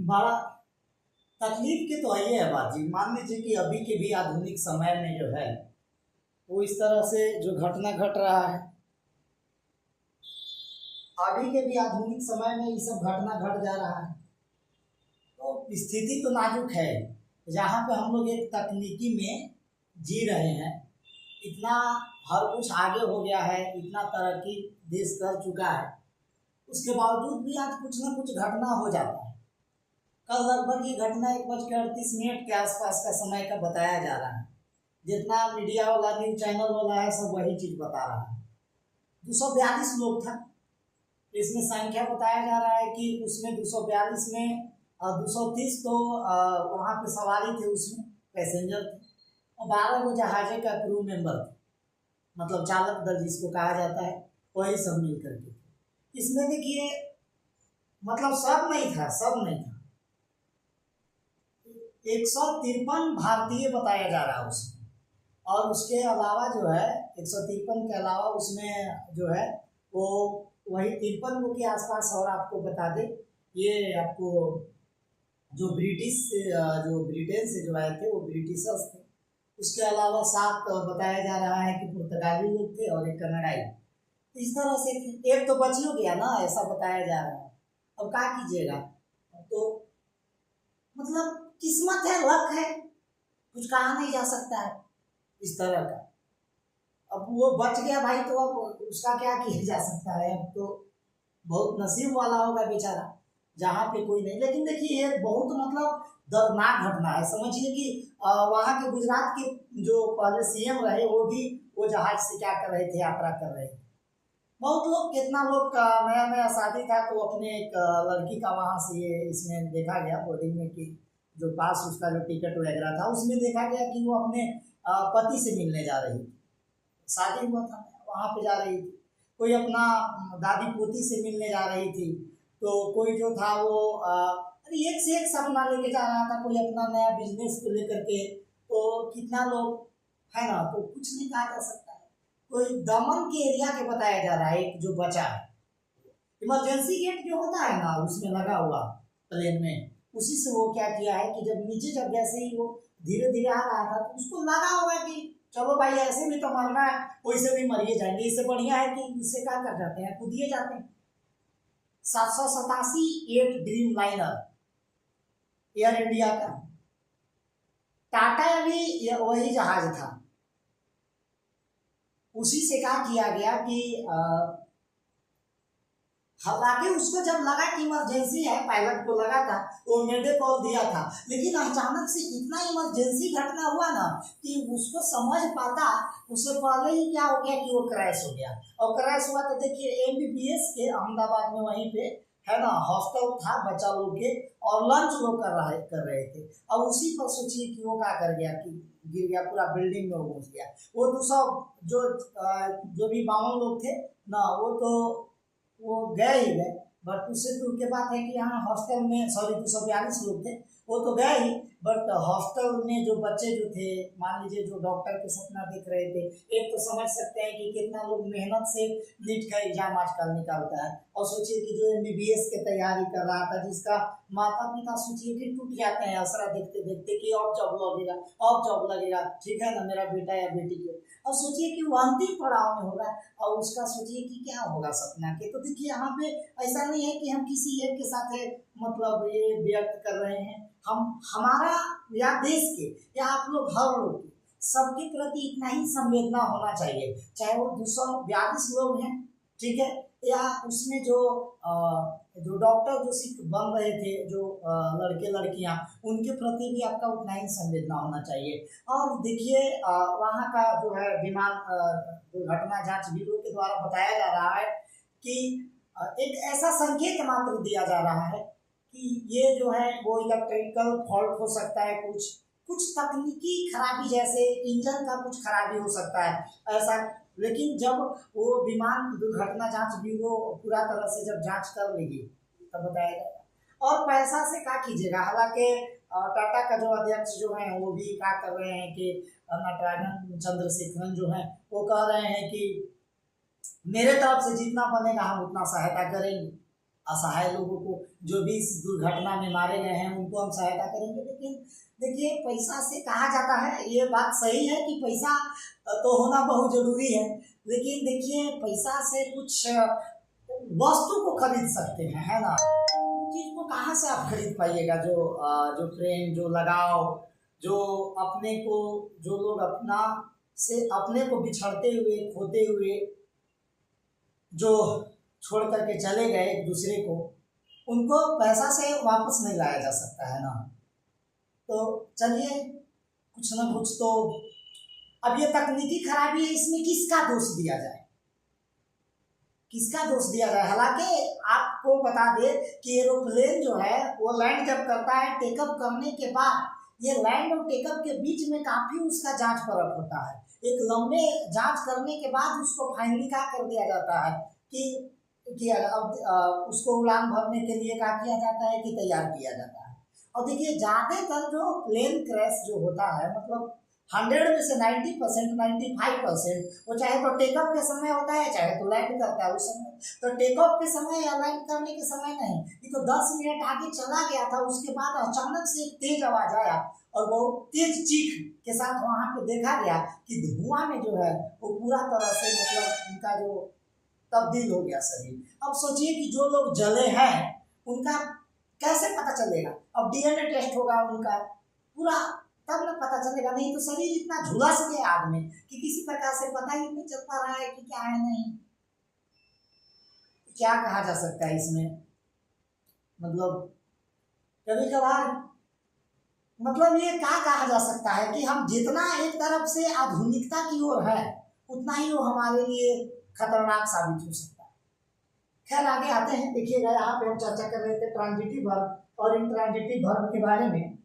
बड़ा तकलीफ की तो है बात जी। मान लीजिए कि अभी के भी आधुनिक समय में जो है वो इस तरह से जो घटना घट रहा है, अभी के भी आधुनिक समय में ये सब घटना घट जा रहा है, तो स्थिति तो नाजुक है। जहाँ पे हम लोग एक तकनीकी में जी रहे हैं, इतना हर कुछ आगे हो गया है, इतना तरक्की देश कर चुका है, उसके बावजूद भी आज कुछ ना कुछ घटना हो जाता है। कल लगभग ये घटना 1:38 के आसपास का समय का बताया जा रहा है। जितना मीडिया वाला न्यूज चैनल वाला है सब वही चीज बता रहा है। 242 लोग था, इसमें संख्या बताया जा रहा है कि उसमें 242 में 230 तो वहाँ पे सवारी थे, उसमें पैसेंजर थे, और 12 वो जहाजे का क्रू मेंबर थे, मतलब चालक दल जिसको कहा जाता है, वही सब मिल करके थे। इसमें देखिए मतलब सब नहीं था, सब नहीं था। 153 भारतीय बताया जा रहा है उसमें, और उसके अलावा जो है 153 के अलावा उसमें जो है वो वही 53 के आसपास। और आपको बता दें, ये आपको जो ब्रिटेन से जो आए थे वो ब्रिटिशर्स थे। उसके अलावा 7 बताया जा रहा है कि पुर्तगाली लोग थे और एक कनाडाई। इस तरह से एक तो बच ही गया ना, ऐसा बताया जा रहा है। अब क्या कीजिएगा, तो मतलब किस्मत है, लक है, कुछ कहा नहीं जा सकता है इस तरह का। अब वो बच गया भाई, तो अब उसका क्या किया जा सकता है। अब तो बहुत नसीब वाला होगा बेचारा, जहाँ पे कोई नहीं। लेकिन देखिए ये बहुत मतलब दर्दनाक घटना है। समझिए कि वहाँ के गुजरात के जो पहले सीएम रहे वो भी वो जहाज से क्या कर रहे थे, यात्रा कर रहे थे। बहुत लोग, कितना लोग का नया नया शादी था तो अपने एक लड़की का वहाँ से ये इसमें देखा गया बोर्डिंग में कि जो पास उसका जो टिकट वगैरह था उसमें देखा गया कि वो अपने पति से मिलने जा रही थी। शादी हुआ था, वहाँ पे जा रही थी। कोई अपना दादी पोती से मिलने जा रही थी, तो कोई जो था वो अरे एक से एक सपना लेके जा रहा था, कोई अपना नया बिजनेस को लेकर के। तो कितना लोग है ना, तो कुछ नहीं कहा जा सकता है। कोई दमन के एरिया के बताया जा रहा है, एक जो बचा है इमरजेंसी गेट जो होता है ना उसमें लगा हुआ प्लेन में, उसी से वो क्या किया है कि जब नीचे जब जैसे ही वो धीरे धीरे आ रहा था तो उसको लगा हुआ कि चलो भाई ऐसे भी तो मरना है, वैसे भी मरिए जाएंगे, इससे बढ़िया है कि इससे क्या कर जाते हैं, कूदिए जाते हैं। 787 8 ड्रीम लाइनर एयर इंडिया का, टाटा भी वही जहाज था। उसी से क्या किया गया कि हालांकि उसको जब लगा कि इमरजेंसी है, पायलट को लगा था तो मेडे कॉल दिया था, लेकिन अचानक से इतना इमरजेंसी घटना हुआ ना कि उसको समझ पाता उससे पहले ही क्या हो गया कि वो क्रैश हो गया। और क्रैश हुआ तो देखिए एमबीबीएस के अहमदाबाद में वहीं पे है ना हॉस्टल था बच्चा लोग के, और लंच लोग कर रहे थे। और उसी पर सोचिए कि वो क्या कर गया कि गिर गया, पूरा बिल्डिंग में वो घुस गया। वो 200 जो भी 52 लोग थे ना, वो गए ही गए। बट उससे दूर के बात है कि यहाँ हॉस्टल में 242 लोग थे, वो तो गए ही, बट हॉस्टल में जो बच्चे जो थे, मान लीजिए जो डॉक्टर के सपना देख रहे थे, एक तो समझ सकते हैं कि कितना लोग मेहनत से नीट का एग्जाम आजकल निकालता है। और सोचिए कि जो एमबीबीएस की तैयारी कर रहा था, जिसका माता पिता सोचिए कि टूट जाते हैं असरा देखते देखते कि अब जॉब लगेगा, अब जॉब लगेगा, ठीक है ना मेरा बेटा या बेटी को। और सोचिए कि वो अंतिम पड़ाव में होगा और उसका सोचिए कि क्या होगा सपना के। तो देखिए यहाँ पे ऐसा नहीं है कि हम किसी एक के साथ मतलब ये व्यक्त कर रहे हैं, हम हमारा या देश के या आप लोग हर लोग के सबके प्रति इतना ही संवेदना होना चाहिए, चाहे वो 242 लोग हैं, ठीक है, या उसमें जो डॉक्टर जो सिख बन रहे थे, जो लड़के लड़कियां, उनके प्रति भी आपका उतना ही संवेदना होना चाहिए। और देखिए वहाँ का जो है विमान दुर्घटना जांच ब्यूरो के द्वारा बताया जा रहा है कि एक ऐसा संकेत मात्र दिया जा रहा है कि ये जो है वो इलेक्ट्रिकल फॉल्ट हो सकता है, कुछ तकनीकी खराबी, जैसे इंजन का कुछ खराबी हो सकता है ऐसा। लेकिन जब वो विमान दुर्घटना जांच ब्यूरो पूरा तरह से जब जांच कर लेगी तब बताया जाएगा। और पैसा से क्या कीजिएगा, हालांकि टाटा का जो अध्यक्ष जो है वो भी क्या कर रहे हैं कि नटराजन चंद्रशेखरन जो है वो कह रहे हैं कि मेरे तरफ से जितना बनेगा हम उतना सहायता करेंगे। असहाय लोगों को, जो भी इस दुर्घटना में मारे गए हैं उनको हम सहायता करेंगे। लेकिन देखिए, पैसा से कहा जाता है, ये बात सही है कि पैसा तो होना बहुत जरूरी है, लेकिन देखिए पैसा से कुछ वस्तु को खरीद सकते हैं, है ना। चीज को कहाँ से आप खरीद पाइएगा, जो प्रेम, जो लगाव, जो अपने को, जो लोग अपना से अपने को बिछड़ते हुए, खोते हुए जो छोड़ करके चले गए एक दूसरे को, उनको पैसा से वापस नहीं लाया जा सकता, है ना। तो चलिए, कुछ ना कुछ तो अब ये तकनीकी खराबी है, इसमें किसका दोष दिया जाए, किसका दोष दिया जाए। हालांकि आपको बता दे कि एरोप्लेन जो है वो लैंड जब करता है, टेकअप करने के बाद ये लैंड और टेकअप के बीच में काफी उसका जांच परख होता है। एक लंबे जांच करने के बाद उसको फाइनली क्या कर दिया जाता है कि अब उसको उड़ान भरने के लिए क्या किया जाता है कि तैयार किया जाता है। और देखिए, ज्यादातर जो प्लेन क्रैश जो होता है, मतलब 100 में से 90%, 95%, वो चाहे तो टेकअप के समय होता है, चाहे तो लैंड करता है उस समय। तो टेकअप के समय या लैंड करने के समय नहीं, ये तो 10 मिनट आगे चला गया था, उसके बाद अचानक से एक तेज आवाज आया और वो तेज चीख के साथ वहां पे देखा गया कि धुआं में जो है वो पूरा तरह से, मतलब उनका जो तब्दील हो गया शरीर। अब सोचिए कि जो लोग जले हैं उनका कैसे पता चलेगा। अब डीएनए टेस्ट होगा उनका पूरा, तब ना पता चलेगा, नहीं तो शरीर इतना झुलस गया आग में कि किसी प्रकार से पता ही नहीं चल पा रहा है कि क्या है नहीं। क्या कहा जा सकता है इसमें, मतलब कभी कभार, मतलब ये क्या कहा जा सकता है कि हम जितना एक तरफ से आधुनिकता की ओर है, उतना ही वो हमारे लिए खतरनाक साबित हो सकता है। खैर, आगे आते हैं। देखिएगा, यहाँ पे हम चर्चा कर रहे थे ट्रांजिटिव वर्ब और इंट्रांजिटिव वर्ब के बारे में।